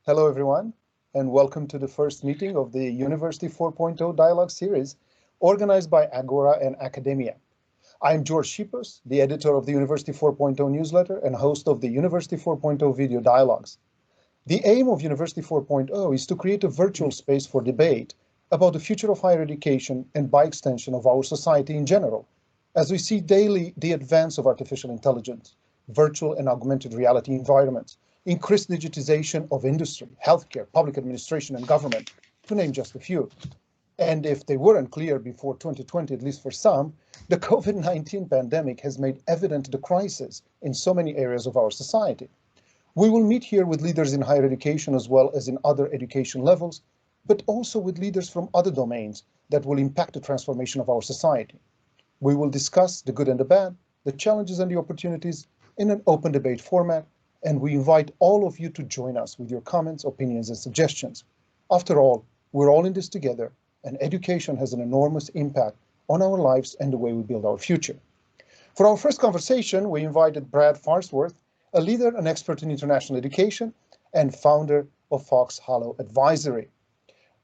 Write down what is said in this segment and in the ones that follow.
Hello, everyone, and welcome to the first meeting of the University 4.0 Dialogue Series organized by Agora and Akademeia. I'm George Sipos, the editor of the University 4.0 newsletter and host of the University 4.0 video dialogues. The aim of University 4.0 is to create a virtual space for debate about the future of higher education and, by extension, of our society in general, as we see daily the advance of artificial intelligence, virtual and augmented reality environments, increased digitization of industry, healthcare, public administration, and government, to name just a few. And if they weren't clear before 2020, at least for some, the COVID-19 pandemic has made evident the crisis in so many areas of our society. We will meet here with leaders in higher education as well as in other education levels, but also with leaders from other domains that will impact the transformation of our society. We will discuss the good and the bad, the challenges and the opportunities in an open debate format, and we invite all of you to join us with your comments, opinions, and suggestions. After all, we're all in this together, and education has an enormous impact on our lives and the way we build our future. For our first conversation, we invited Brad Farnsworth, a leader and expert in international education and founder of Fox Hollow Advisory.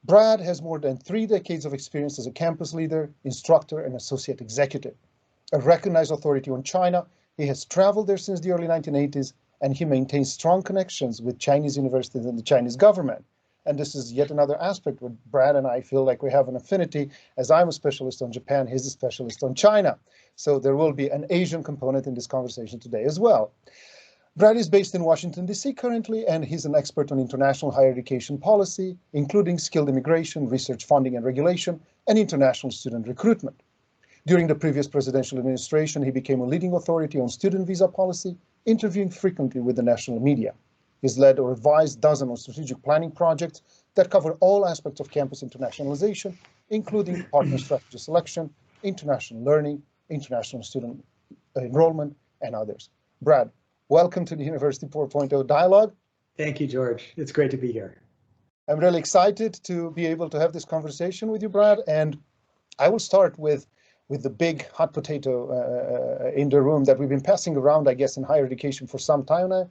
Brad has more than 3 decades of experience as a campus leader, instructor, and associate executive. A recognized authority on China, he has traveled there since the early 1980s, and he maintains strong connections with Chinese universities and the Chinese government. And this is yet another aspect where Brad and I feel like we have an affinity, as I'm a specialist on Japan, he's a specialist on China. So there will be an Asian component in this conversation today as well. Brad is based in Washington, D.C. currently, and he's an expert on international higher education policy, including skilled immigration, research funding and regulation, and international student recruitment. During the previous presidential administration, he became a leading authority on student visa policy, interviewing frequently with the national media. He's led or advised dozens of strategic planning projects that cover all aspects of campus internationalization, including partner strategy selection, international learning, international student enrollment, and others. Brad, welcome to the University 4.0 Dialogue. Thank you, George. It's great to be here. I'm really excited to be able to have this conversation with you, Brad, and I will start with the big hot potato in the room that we've been passing around, I guess, in higher education for some time now,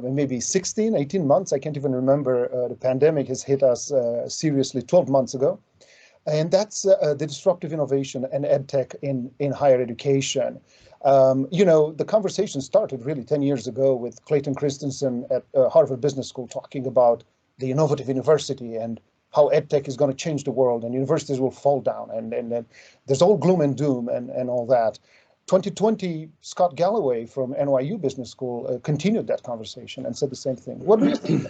maybe 16, 18 months. I can't even remember. The pandemic has hit us seriously 12 months ago. And that's the disruptive innovation and edtech in higher education. The conversation started really 10 years ago with Clayton Christensen at Harvard Business School talking about the innovative university and how edtech is going to change the world and universities will fall down and there's all gloom and doom and all that. 2020, Scott Galloway from NYU Business School continued that conversation and said the same thing. What do you think?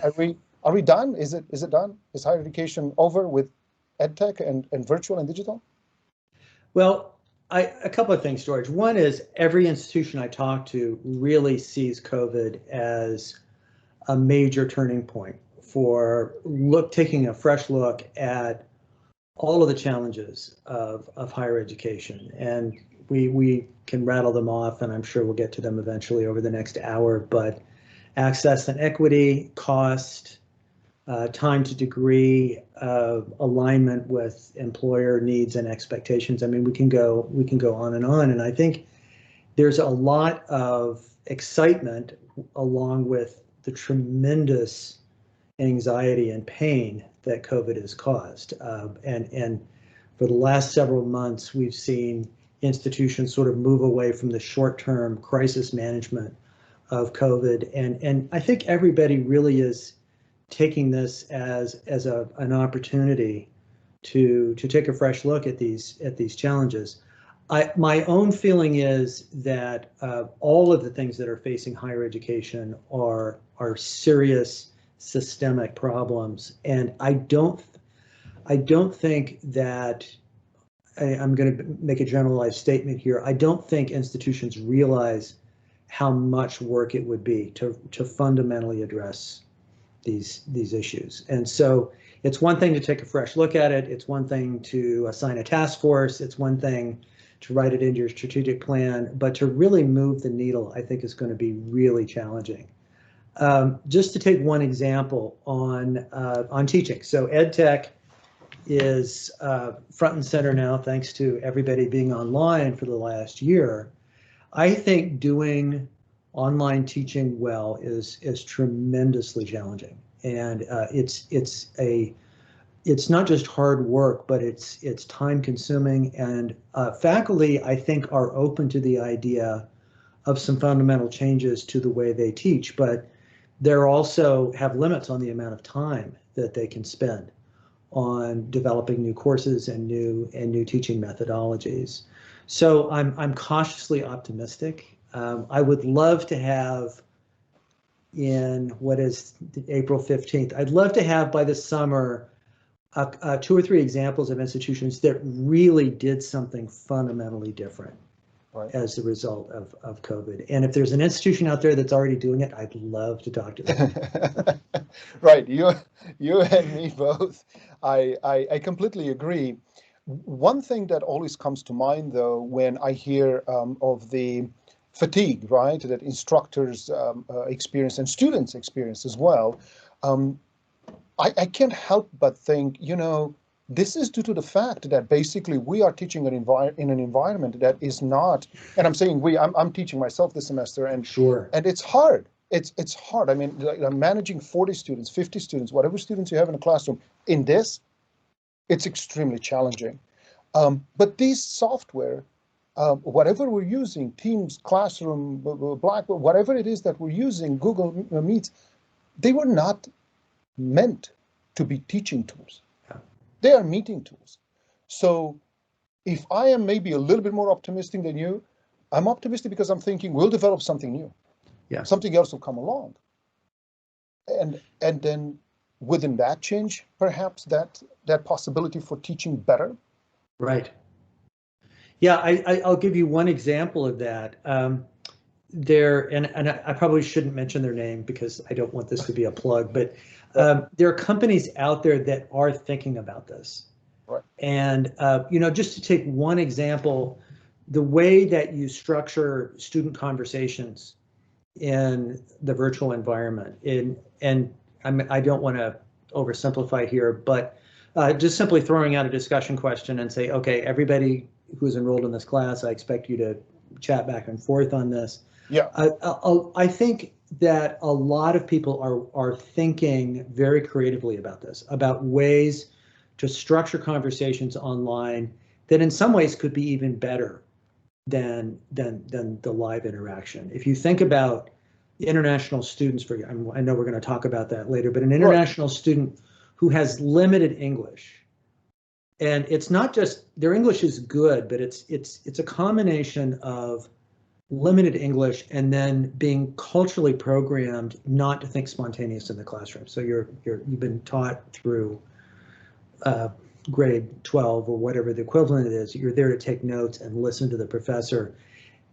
Are we done? Is it done? Is higher education over with edtech and virtual and digital? Well, a couple of things, George. One is every institution I talk to really sees COVID as a major turning point for taking a fresh look at all of the challenges of higher education. And we can rattle them off, and I'm sure we'll get to them eventually over the next hour, but access and equity, cost, time to degree, alignment with employer needs and expectations. I mean, we can go on, and I think there's a lot of excitement along with the tremendous anxiety and pain that COVID has caused. And for the last several months, we've seen institutions sort of move away from the short-term crisis management of COVID. And I think everybody really is taking this as an opportunity to take a fresh look at these challenges. My own feeling is that all of the things that are facing higher education are serious systemic problems, and I don't think that I'm going to make a generalized statement here. I don't think institutions realize how much work it would be to fundamentally address these issues. And so it's one thing to take a fresh look at it. It's one thing to assign a task force. It's one thing to write it into your strategic plan, but to really move the needle, I think is going to be really challenging. Just to take one example on teaching. So EdTech is front and center now, thanks to everybody being online for the last year. I think doing online teaching well is tremendously challenging. and it's not just hard work, but it's time consuming, and faculty, I think, are open to the idea of some fundamental changes to the way they teach, but they're also have limits on the amount of time that they can spend on developing new courses and new teaching methodologies. So I'm cautiously optimistic. I would love to have in what is April 15th, I'd love to have by the summer 2 or 3 examples of institutions that really did something fundamentally different as a result of COVID. And if there's an institution out there that's already doing it, I'd love to talk to them. Right, you and me both. I completely agree. One thing that always comes to mind, though, when I hear of the fatigue, right, that instructors experience and students experience as well, I can't help but think, this is due to the fact that basically we are teaching in an environment that is not, and I'm saying I'm teaching myself this semester, and sure, and it's hard. It's hard. I mean, I'm managing 40 students, 50 students, whatever students you have in a classroom. In this, it's extremely challenging. But these software, whatever we're using, Teams, Classroom, Blackboard, whatever it is that we're using, Google Meets, they were not meant to be teaching tools. They are meeting tools. So if I am maybe a little bit more optimistic than you, I'm optimistic because I'm thinking we'll develop something new. Yeah. Something else will come along. And then within that change, perhaps that possibility for teaching better. Right. Yeah, I'll give you one example of that. And I probably shouldn't mention their name because I don't want this to be a plug, but there are companies out there that are thinking about this. Right. And, just to take one example, the way that you structure student conversations in the virtual environment, I don't want to oversimplify here, but just simply throwing out a discussion question and say, okay, everybody who's enrolled in this class, I expect you to chat back and forth on this. Yeah. I think that a lot of people are thinking very creatively about this, about ways to structure conversations online that in some ways could be even better than the live interaction. If you think about international students, I know we're going to talk about that later, but an international student who has limited English, and it's not just their English is good, but it's a combination of limited English and then being culturally programmed not to think spontaneous in the classroom. So you've been taught through grade 12 or whatever the equivalent is. You're there to take notes and listen to the professor,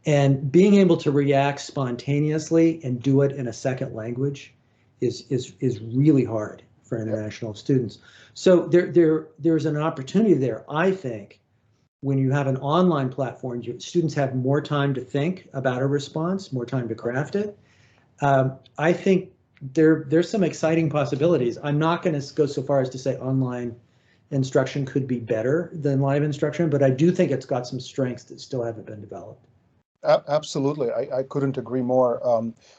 and being able to react spontaneously and do it in a second language is really hard for international students. So there's an opportunity there, I think. When you have an online platform, students have more time to think about a response, more time to craft it. I think there's some exciting possibilities. I'm not going to go so far as to say online instruction could be better than live instruction, but I do think it's got some strengths that still haven't been developed. Absolutely, I couldn't agree more.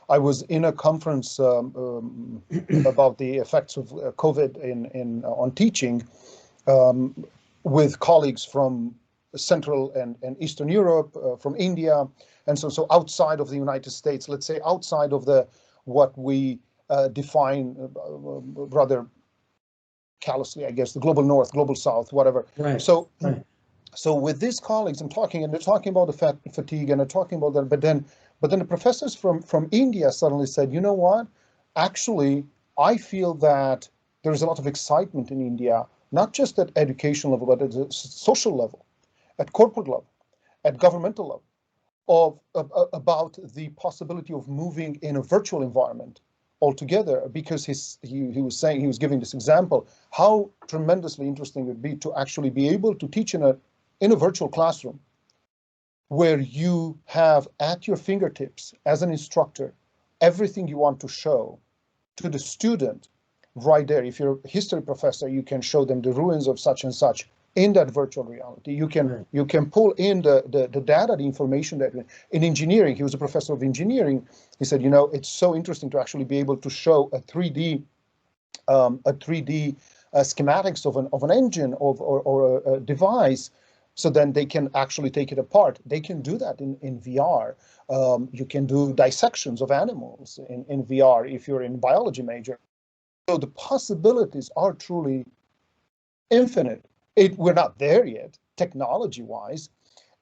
I was in a conference about the effects of COVID on teaching with colleagues from Central and Eastern Europe, from India, and so outside of the United States, let's say outside of what we define rather callously, I guess, the global North, global South, whatever. Right. So with these colleagues, I'm talking, and they're talking about the fatigue, and they're talking about that. But then the professors from India suddenly said, you know what? Actually, I feel that there's a lot of excitement in India, not just at education level, but at a social level, at corporate level, at governmental level, about the possibility of moving in a virtual environment altogether, because he was saying, he was giving this example, how tremendously interesting it would be to actually be able to teach in a virtual classroom where you have at your fingertips as an instructor everything you want to show to the student right there. If you're a history professor, you can show them the ruins of such and such in that virtual reality. You can pull in the data, the information that in engineering, he was a professor of engineering. He said, it's so interesting to actually be able to show a 3D a 3D schematics of an engine or a device, so then they can actually take it apart. They can do that in VR. You can do dissections of animals in VR if you're in biology major. So the possibilities are truly infinite. We're not there yet, technology-wise.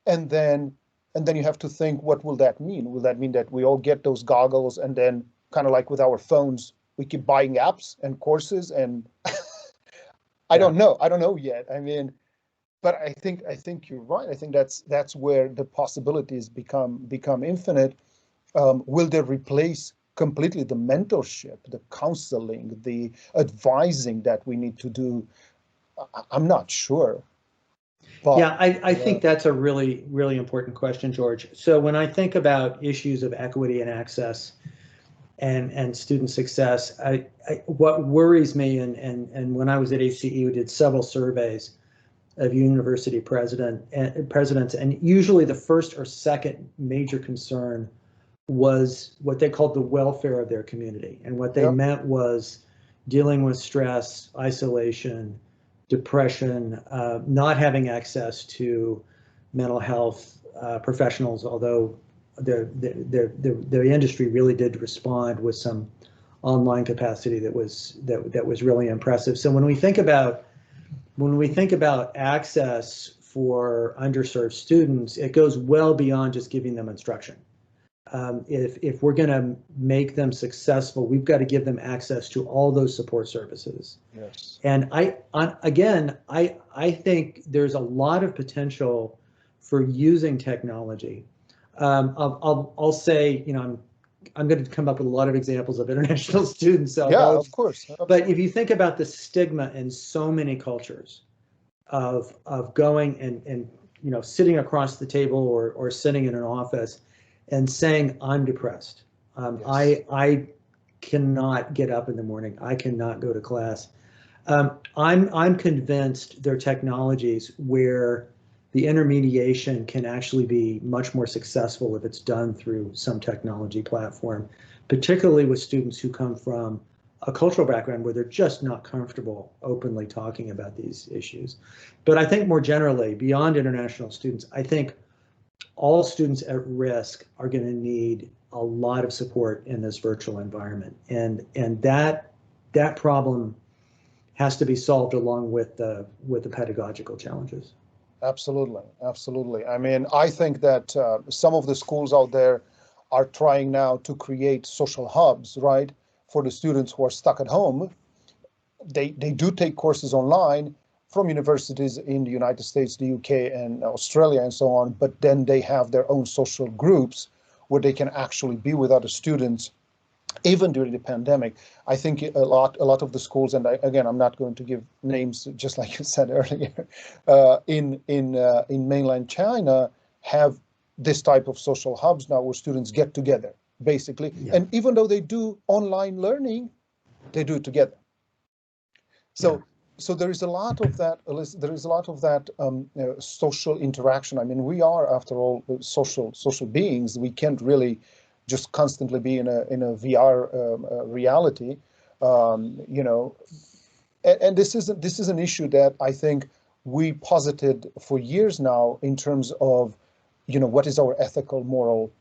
And then you have to think, what will that mean? Will that mean that we all get those goggles and then, kind of like with our phones, we keep buying apps and courses? And I don't know yet. I mean, but I think you're right. I think that's where the possibilities become infinite. Will they replace completely the mentorship, the counseling, the advising that we need to do? I'm not sure. But, yeah, I think that's a really, really important question, George. So when I think about issues of equity and access and student success, what worries me, and when I was at HCE, we did several surveys of university presidents, and usually the first or second major concern was what they called the welfare of their community. And what they meant was dealing with stress, isolation, depression, not having access to mental health professionals, although the industry really did respond with some online capacity that was really impressive. So when we think about access for underserved students, it goes well beyond just giving them instruction. If we're going to make them successful, we've got to give them access to all those support services. Yes. And I think there's a lot of potential for using technology. I'll say, I'm going to come up with a lot of examples of international students. So yeah, of course. Absolutely. But if you think about the stigma in so many cultures of going and sitting across the table or sitting in an office and saying, I'm depressed. Yes. I cannot get up in the morning. I cannot go to class. I'm convinced there are technologies where the intermediation can actually be much more successful if it's done through some technology platform, particularly with students who come from a cultural background where they're just not comfortable openly talking about these issues. But I think more generally, beyond international students, I think all students at risk are going to need a lot of support in this virtual environment, and that problem has to be solved along with the pedagogical challenges. Absolutely. I mean, I think that some of the schools out there are trying now to create social hubs, right, for the students who are stuck at home. They do take courses online from universities in the United States, the UK, and Australia, and so on, but then they have their own social groups where they can actually be with other students, even during the pandemic. I think a lot of the schools, and I'm not going to give names, just like you said earlier, in mainland China have this type of social hubs now where students get together, basically. Yeah. And even though they do online learning, they do it together. So there is a lot of that. There is a lot of that social interaction. I mean, we are, after all, social beings. We can't really just constantly be in a VR reality, And this is an issue that I think we posited for years now in terms of, what is our ethical, moral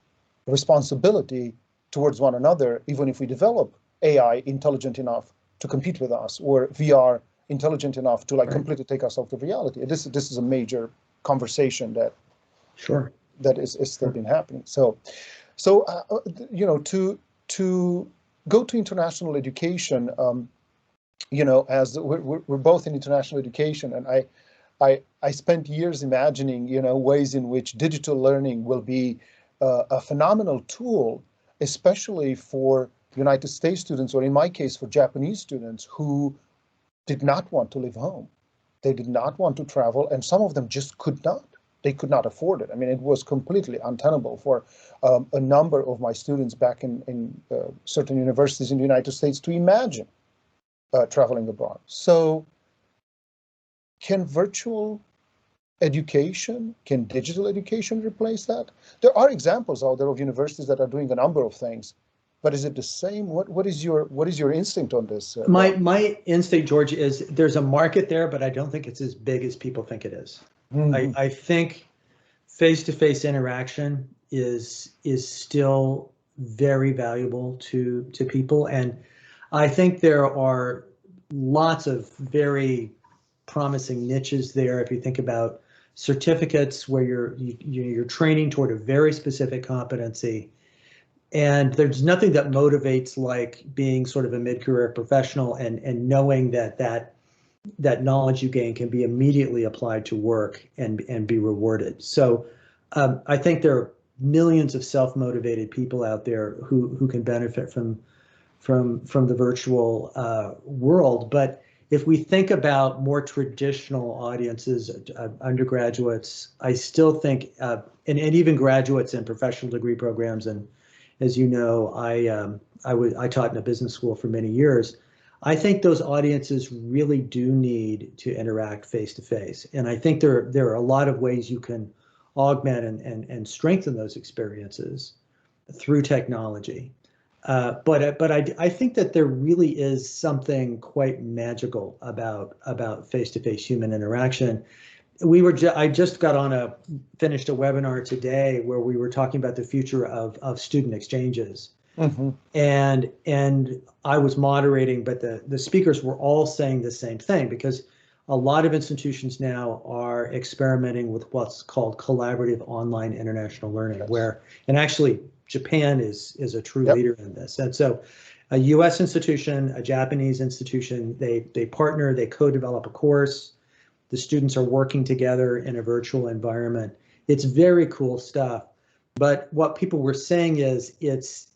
responsibility towards one another, even if we develop AI intelligent enough to compete with us, or VR intelligent enough to completely take us out of reality. This is a major conversation that that is still been happening. So to go to international education, as we're both in international education, and I spent years imagining ways in which digital learning will be a phenomenal tool, especially for United States students, or in my case for Japanese students who did not want to leave home. They did not want to travel, and some of them just could not. They could not afford it. I mean, it was completely untenable for a number of my students back in certain universities in the United States to imagine traveling abroad. So can virtual education, can digital education replace that? There are examples out there of universities that are doing a number of things but is it the same? What is your instinct on this? My instinct, George, is there's a market there, but I don't think it's as big as people think it is. I think face-to-face interaction is still very valuable to people, and I think there are lots of very promising niches there. If you think about certificates where you're training toward a very specific competency, and there's nothing that motivates like being sort of a mid-career professional and knowing that knowledge you gain can be immediately applied to work and be rewarded. So I think there are millions of self-motivated people out there who can benefit from the virtual world. But if we think about more traditional audiences, undergraduates, I still think, and even graduates in professional degree programs, and as you know, I taught in a business school for many years. I think those audiences really do need to interact face to face, and I think there are a lot of ways you can augment and strengthen those experiences through technology. But I think that there really is something quite magical about face-to-face human interaction. I just finished a webinar today where we were talking about the future of student exchanges. Mm-hmm. And I was moderating, but the speakers were all saying the same thing, because a lot of institutions now are experimenting with what's called collaborative online international learning, yes. And actually Japan is a true leader in this. And so a US institution, a Japanese institution, they partner, they co-develop a course. The students are working together in a virtual environment. It's very cool stuff. But what people were saying is it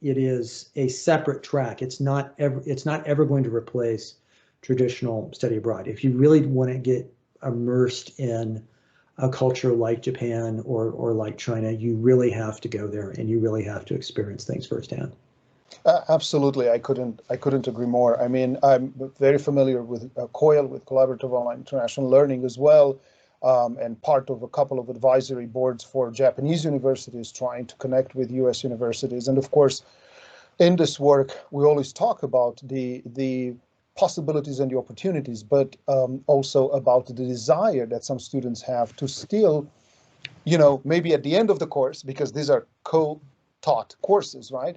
is a separate track. It's not ever going to replace traditional study abroad. If you really want to get immersed in a culture like Japan or like China, you really have to go there and you really have to experience things firsthand. Absolutely, I couldn't agree more. I mean, I'm very familiar with COIL, with Collaborative Online International Learning as well, and part of a couple of advisory boards for Japanese universities trying to connect with US universities. And of course, in this work, we always talk about the possibilities and the opportunities, but also about the desire that some students have to still, maybe at the end of the course, because these are co-taught courses, right?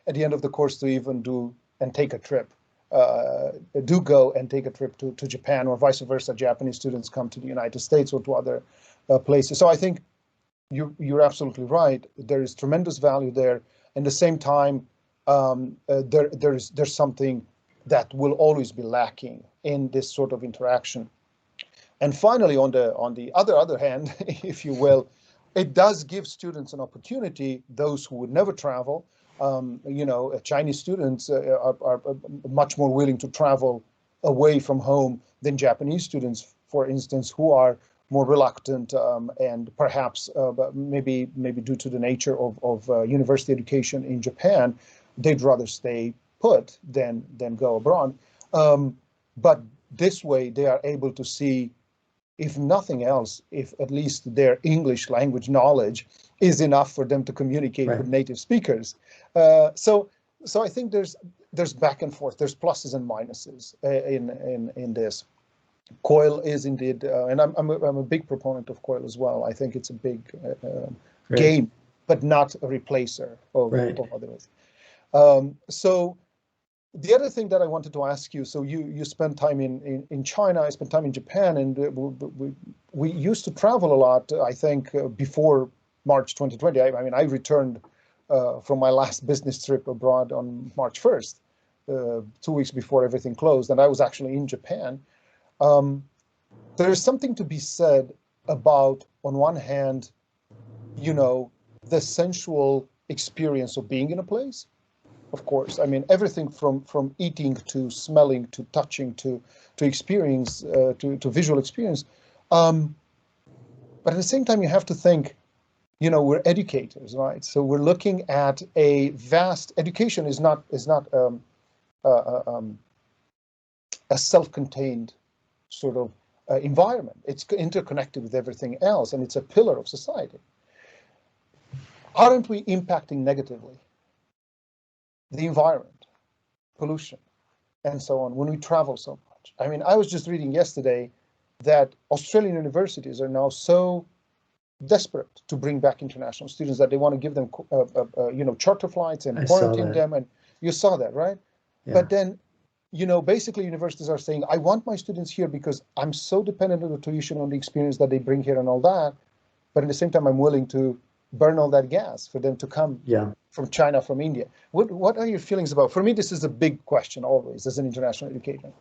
At the end of the course, to even go and take a trip to Japan, or vice versa. Japanese students come to the United States or to other places. So I think you're absolutely right. There is tremendous value there. At the same time, there's something that will always be lacking in this sort of interaction. And finally, on the other hand, if you will, it does give students an opportunity, those who would never travel. Chinese students are much more willing to travel away from home than Japanese students, for instance, who are more reluctant and perhaps maybe due to the nature of university education in Japan, they'd rather stay put than go abroad. But this way they are able to see, if nothing else, if at least their English language knowledge is enough for them to communicate with native speakers. So I think there's back and forth. There's pluses and minuses in this. COIL is indeed, and I'm a big proponent of COIL as well. I think it's a big game, but not a replacer of others. So the other thing that I wanted to ask you, so you spent time in China, I spent time in Japan, and we used to travel a lot, I think, before March 2020. I mean, I returned from my last business trip abroad on March 1st, 2 weeks before everything closed, and I was actually in Japan. There is something to be said about, on one hand, the sensual experience of being in a place. Of course, I mean, everything from eating to smelling to touching to experience, to visual experience. But at the same time, you have to think, we're educators, right? So we're looking at a vast education is not a self-contained sort of environment. It's interconnected with everything else, and it's a pillar of society. Aren't we impacting negatively the environment, pollution, and so on when we travel so much. I mean, I was just reading yesterday that Australian universities are now so desperate to bring back international students that they want to give them, charter flights and quarantine them. And you saw that, right? Yeah. But then, basically universities are saying, I want my students here because I'm so dependent on the tuition, on the experience that they bring here and all that. But at the same time, I'm willing to burn all that gas for them to come from China, from India. What are your feelings about? For me, this is a big question always as an international educator.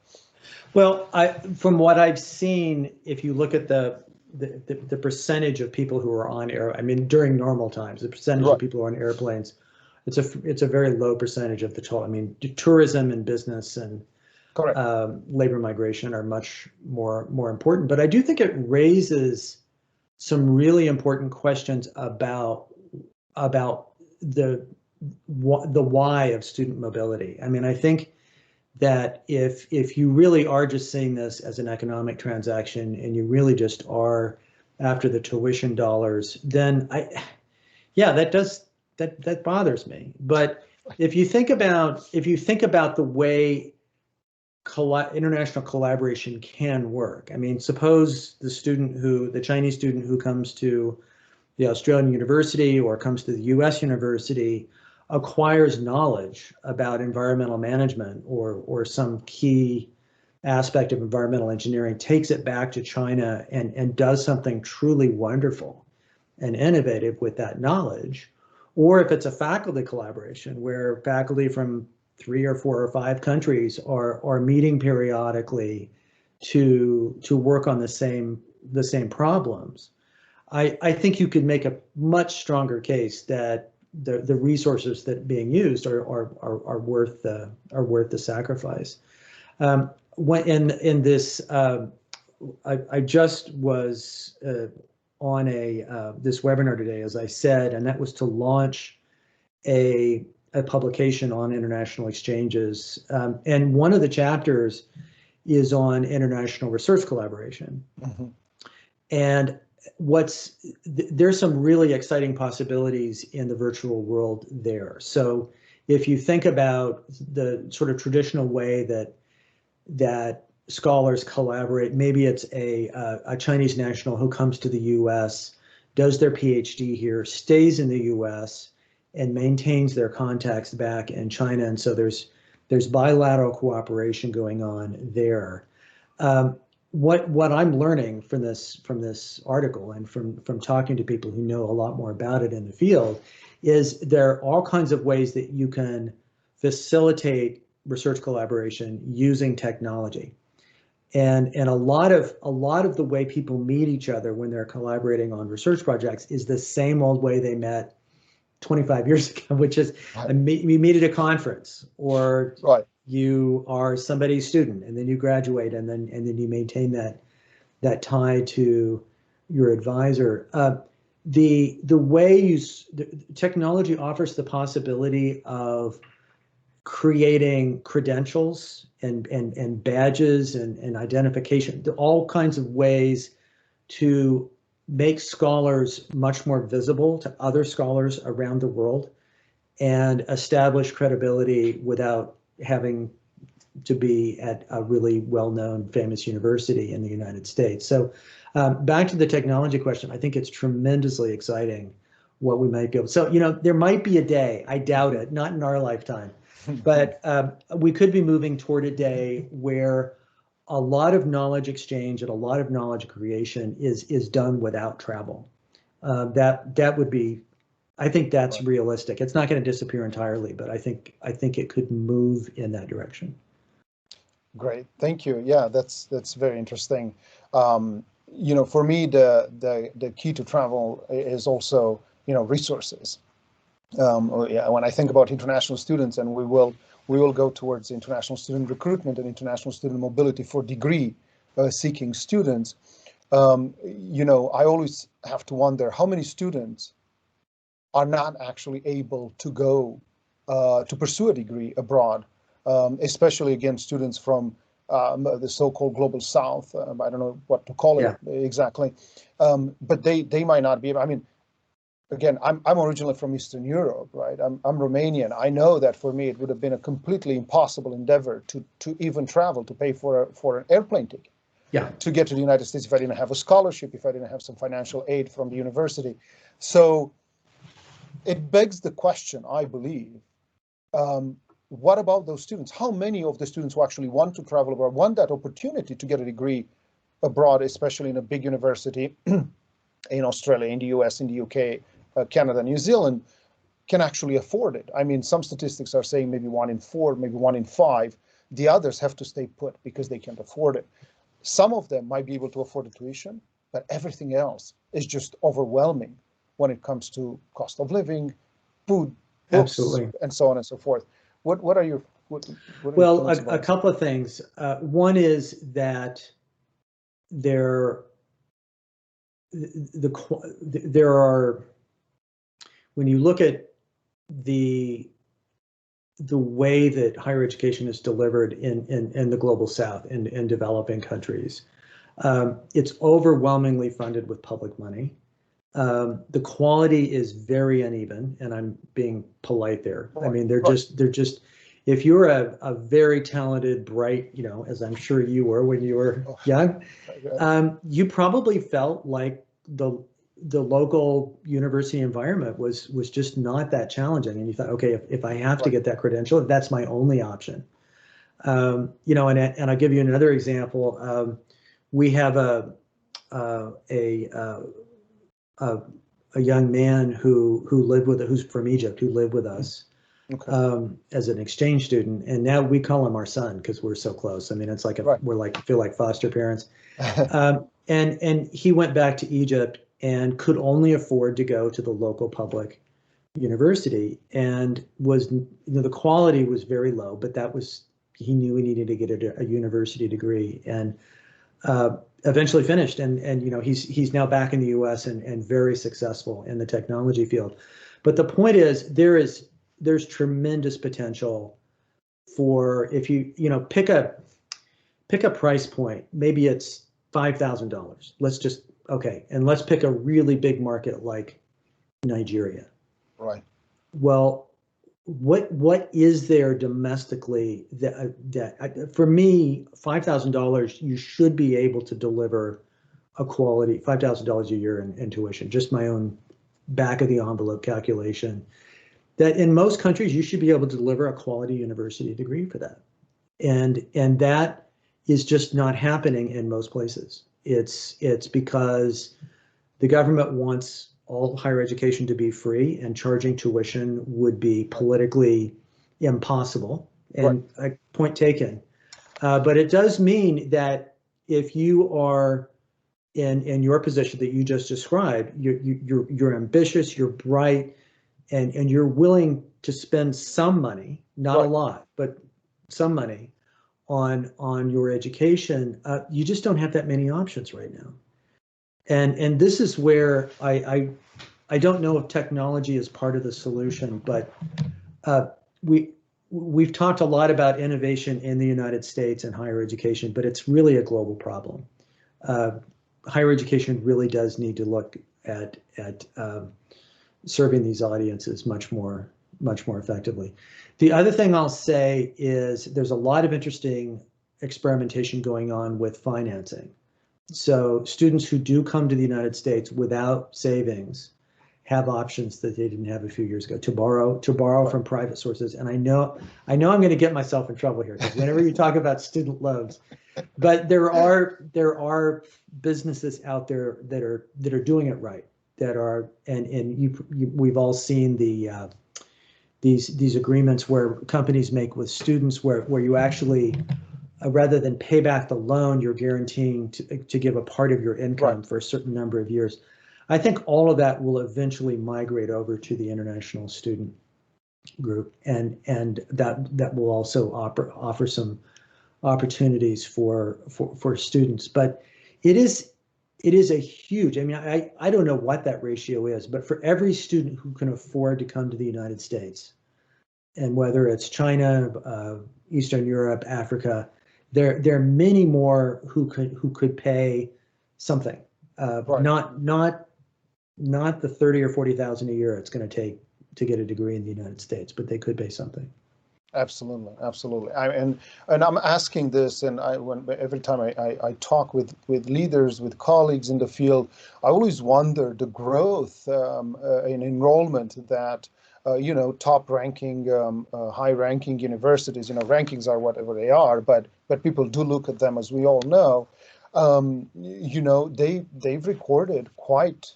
Well, from what I've seen, if you look at the percentage of people who are on during normal times, the percentage of people who are on airplanes, it's a very low percentage of the total. I mean, tourism and business and labor migration are much more important. But I do think it raises some really important questions about the why of student mobility. I mean, I think that if you really are just seeing this as an economic transaction and you really just are after the tuition dollars, then that bothers me. But if you think about the way international collaboration can work, I mean, suppose the Chinese student who comes to the Australian university or comes to the US university acquires knowledge about environmental management or some key aspect of environmental engineering, takes it back to China and does something truly wonderful and innovative with that knowledge. Or if it's a faculty collaboration where faculty from 3 or 4 or 5 countries are meeting periodically to work on the same problems, I think you could make a much stronger case that the resources that being used are worth the sacrifice. I just was on this webinar today, as I said, and that was to launch a publication on international exchanges, and one of the chapters is on international research collaboration. Mm-hmm. And there's some really exciting possibilities in the virtual world there. So if you think about the sort of traditional way that scholars collaborate, maybe it's a Chinese national who comes to the US, does their PhD here, stays in the US, and maintains their contacts back in China. And so there's bilateral cooperation going on there. What I'm learning from this article and from talking to people who know a lot more about it in the field is there are all kinds of ways that you can facilitate research collaboration using technology. And a lot of the way people meet each other when they're collaborating on research projects is the same old way they met 25 years ago, which is we meet at a conference, or you are somebody's student and then you graduate and then you maintain that tie to your advisor. The way technology offers the possibility of creating credentials and badges and identification, all kinds of ways to make scholars much more visible to other scholars around the world and establish credibility without having to be at a really well-known, famous university in the United States. So back to the technology question, I think it's tremendously exciting what we might be able. So, there might be a day, I doubt it, not in our lifetime, but we could be moving toward a day where a lot of knowledge exchange and a lot of knowledge creation is done without travel. That would be, I think that's realistic. It's not going to disappear entirely, but I think it could move in that direction. Great, thank you. Yeah, that's very interesting. For me, the key to travel is also resources. When I think about international students, and we will go towards international student recruitment and international student mobility for degree seeking students, I always have to wonder how many students are not actually able to go to pursue a degree abroad, especially again students from the so-called global south. I don't know what to call it exactly, but they might not be able. I mean, again, I'm originally from Eastern Europe, right? I'm Romanian. I know that for me, it would have been a completely impossible endeavor to even travel, to pay for an airplane ticket. Yeah. To get to the United States if I didn't have a scholarship, if I didn't have some financial aid from the university. So it begs the question, I believe, what about those students? How many of the students who actually want to travel abroad, want that opportunity to get a degree abroad, especially in a big university in Australia, in the US, in the UK, Canada, New Zealand, can actually afford it? I mean, some statistics are saying maybe 1 in 4, maybe 1 in 5. The others have to stay put because they can't afford it. Some of them might be able to afford the tuition, but everything else is just overwhelming when it comes to cost of living, food, books, Absolutely. and so on and so forth. What are your well, a couple of things. One is that there are, when you look at the way that higher education is delivered in the global South, in developing countries, it's overwhelmingly funded with public money. The quality is very uneven, and I'm being polite there. Right. I mean, they're just, if you're a very talented, bright, as I'm sure you were when you were young, you probably felt like the local university environment was just not that challenging, and you thought, okay, if I have to get that credential, that's my only option. And I'll give you another example. We have a young man who lived who's from Egypt, who lived with us. Okay. As an exchange student, and now we call him our son because we're so close. I mean, it's like feel like foster parents. And he went back to Egypt and could only afford to go to the local public university, and was, the quality was very low, but he knew he needed to get a university degree, and eventually finished, and he's now back in the US and very successful in the technology field. But the point is, there's tremendous potential for, if you pick a price point, maybe it's $5,000. And let's pick a really big market like Nigeria. Right. Well, what is there domestically that for me, $5,000, you should be able to deliver a quality, $5,000 a year in tuition, just my own back of the envelope calculation, that in most countries you should be able to deliver a quality university degree for that. And that is just not happening in most places. It's because the government wants all higher education to be free, and charging tuition would be politically impossible. And point taken. But it does mean that if you are in your position that you just described, you're ambitious, you're bright, and you're willing to spend some money, not a lot, but some money on your education, you just don't have that many options right now. And this is where I don't know if technology is part of the solution, but we've talked a lot about innovation in the United States and higher education, but it's really a global problem. Higher education really does need to look at serving these audiences much more effectively. The other thing I'll say is there's a lot of interesting experimentation going on with financing. So students who do come to the United States without savings have options that they didn't have a few years ago to borrow from private sources. And I know I'm going to get myself in trouble here, because whenever you talk about student loans, but there are businesses out there that are doing it right, that are, and we've all seen these agreements where companies make with students where you actually, rather than pay back the loan, you're guaranteeing to give a part of your income for a certain number of years. I think all of that will eventually migrate over to the international student group, and that will also offer some opportunities for students. But it is a huge, I mean, I don't know what that ratio is, but for every student who can afford to come to the United States, and whether it's China, Eastern Europe, Africa, there are many more who could pay something, not not the 30 or 40,000 a year it's going to take to get a degree in the United States, but they could pay something. Absolutely, absolutely. And I'm asking this, and every time I talk with leaders, with colleagues in the field, I always wonder the growth in enrollment that top-ranking, high-ranking universities. Rankings are whatever they are, but people do look at them, as we all know. They've recorded quite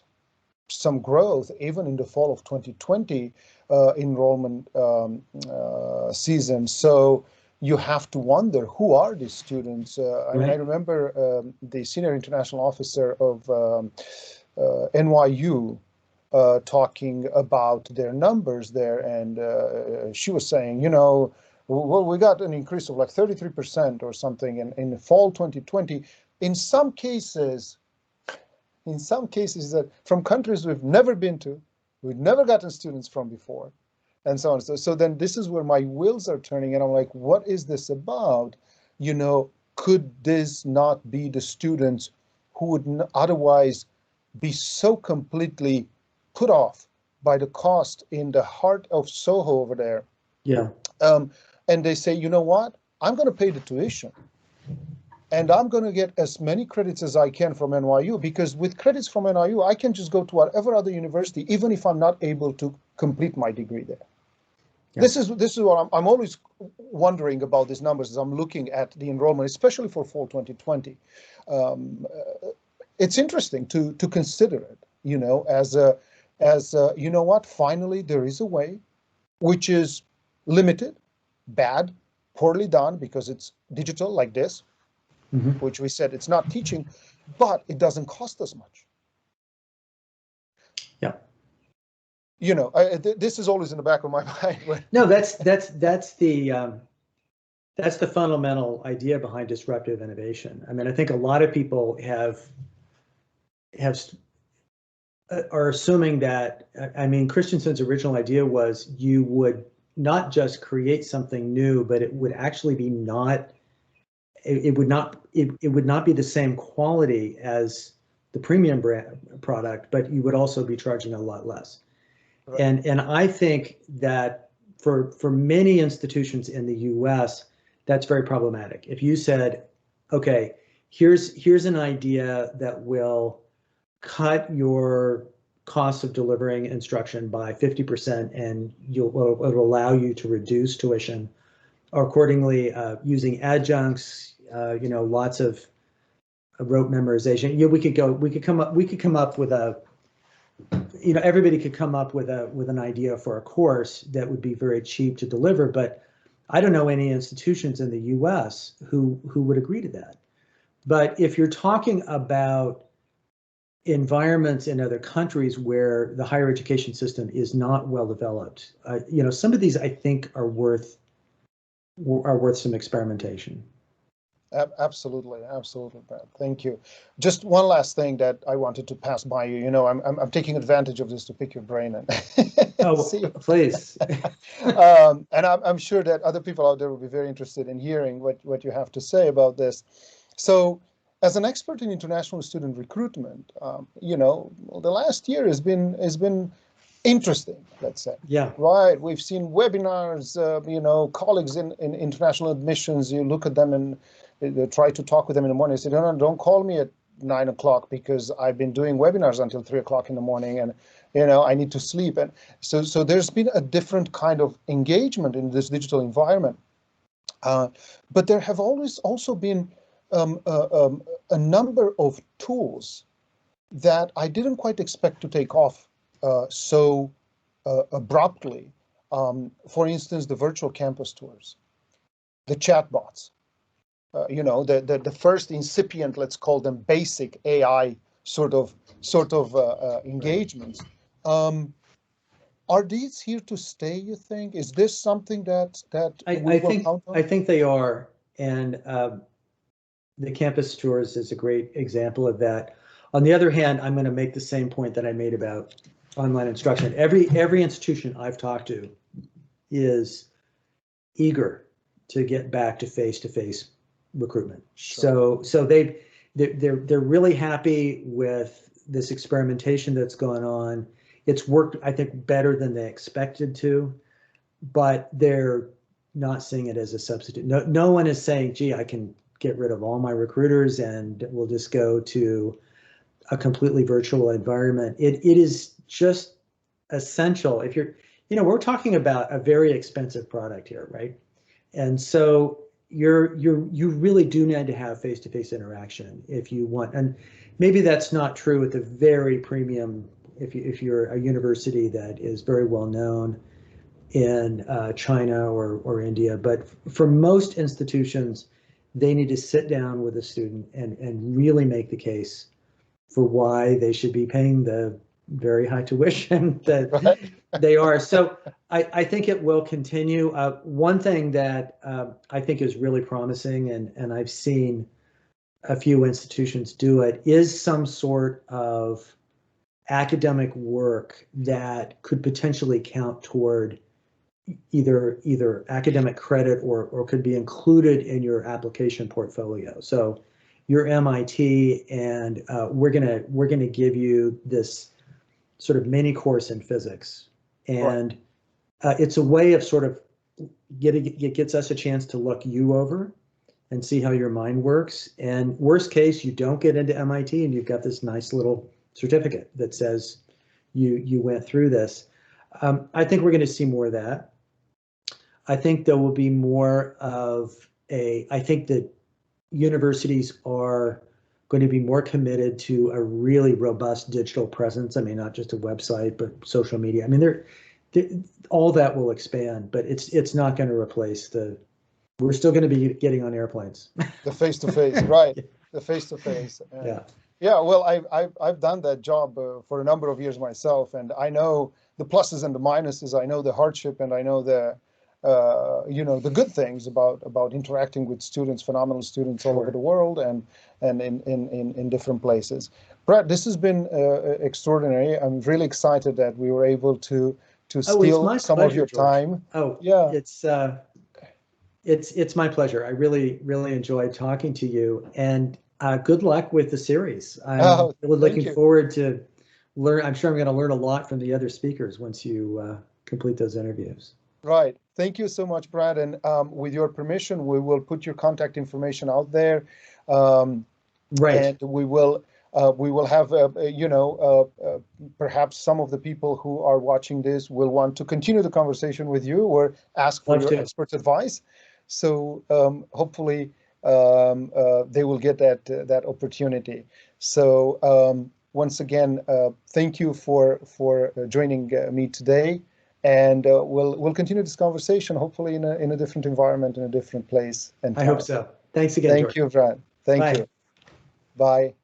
some growth even in the fall of 2020 enrollment season. So you have to wonder, who are these students? I mean, I remember the senior international officer of NYU talking about their numbers there, and she was saying, well, we got an increase of like 33% or something in the fall 2020. In some cases that from countries we've never been to, we've never gotten students from before, and so on. So then this is where my wheels are turning, and I'm like, what is this about? Could this not be the students who would otherwise be so completely put off by the cost in the heart of Soho over there? Yeah. And they say, you know what? I'm going to pay the tuition. And I'm going to get as many credits as I can from NYU, because with credits from NYU, I can just go to whatever other university, even if I'm not able to complete my degree there. Yeah. This is what I'm always wondering about these numbers as I'm looking at the enrollment, especially for fall 2020. It's interesting to consider it, as what, finally there is a way, which is limited, bad, poorly done, because it's digital like this. Mm-hmm. Which we said it's not teaching, but it doesn't cost us much. Yeah. This is always in the back of my mind. No, that's the fundamental idea behind disruptive innovation. I mean, I think a lot of people are assuming that. I mean, Christensen's original idea was you would not just create something new, but it would actually be not. It would not be the same quality as the premium brand product, but you would also be charging a lot less. Right. And I think that for many institutions in the US, that's very problematic. If you said, okay, here's an idea that will cut your cost of delivering instruction by 50%, and it'll allow you to reduce tuition, or accordingly using adjuncts, lots of rote memorization. We could come up with everybody could come up with an idea for a course that would be very cheap to deliver, but I don't know any institutions in the US who would agree to that. But if you're talking about environments in other countries where the higher education system is not well developed, some of these I think are worth some experimentation. Absolutely, Brad. Thank you. Just one last thing that I wanted to pass by you. I'm taking advantage of this to pick your brain and see. Please. And I'm sure that other people out there will be very interested in hearing what you have to say about this. So, as an expert in international student recruitment, the last year has been interesting, let's say. Yeah. Right. We've seen webinars, colleagues in international admissions. You look at them and try to talk with them in the morning. They say, no, don't call me at 9 o'clock because I've been doing webinars until 3 o'clock in the morning, and I need to sleep. And so there's been a different kind of engagement in this digital environment. But there have always also been a number of tools that I didn't quite expect to take off so abruptly. For instance, the virtual campus tours, the chatbots, the first incipient, let's call them basic AI sort of engagements. Are these here to stay, you think? Is this something that I think they are, and the campus tours is a great example of that. On the other hand, I'm going to make the same point that I made about online instruction. Every institution I've talked to is eager to get back to face-to-face recruitment. Sure. So they're really happy with this experimentation that's going on. It's worked, I think, better than they expected to, but they're not seeing it as a substitute. No one is saying, gee, I can get rid of all my recruiters and we'll just go to a completely virtual environment. It is just essential. If you're, we're talking about a very expensive product here, right? And so you really do need to have face-to-face interaction if you want. And maybe that's not true at the very premium, if you're a university that is very well known in China or India. But for most institutions, they need to sit down with a student and really make the case for why they should be paying the very high tuition that they are. So I think it will continue. One thing that I think is really promising, and I've seen a few institutions do it, is some sort of academic work that could potentially count toward either academic credit or could be included in your application portfolio. So you're MIT, and we're gonna give you this sort of mini course in physics, and it's a way of sort of it gets us a chance to look you over and see how your mind works. And worst case, you don't get into MIT, and you've got this nice little certificate that says you went through this. I think we're going to see more of that. I think there will be more of I think that universities are going to be more committed to a really robust digital presence. I mean, not just a website, but social media. I mean, all that will expand, but it's not going to replace we're still going to be getting on airplanes. The face-to-face, right? The face-to-face. Yeah. Yeah, well, I've done that job for a number of years myself, and I know the pluses and the minuses. I know the hardship, and I know the the good things about interacting with students, phenomenal students all over the world, and in different places. Brad, this has been extraordinary. I'm really excited that we were able to steal some of your time. Oh, yeah, it's my pleasure. I really enjoyed talking to you, and good luck with the series. I'm really looking forward to learn. I'm sure I'm going to learn a lot from the other speakers once you complete those interviews. Right. Thank you so much, Brad. And with your permission, we will put your contact information out there. Right. And we will have, perhaps some of the people who are watching this will want to continue the conversation with you or ask for your expert advice. So hopefully they will get that opportunity. So once again, thank you for joining me today. And we'll continue this conversation, hopefully in a different environment, in a different place and time. I hope so. Thanks again, Thank George. you, Brad. Thank you. Bye.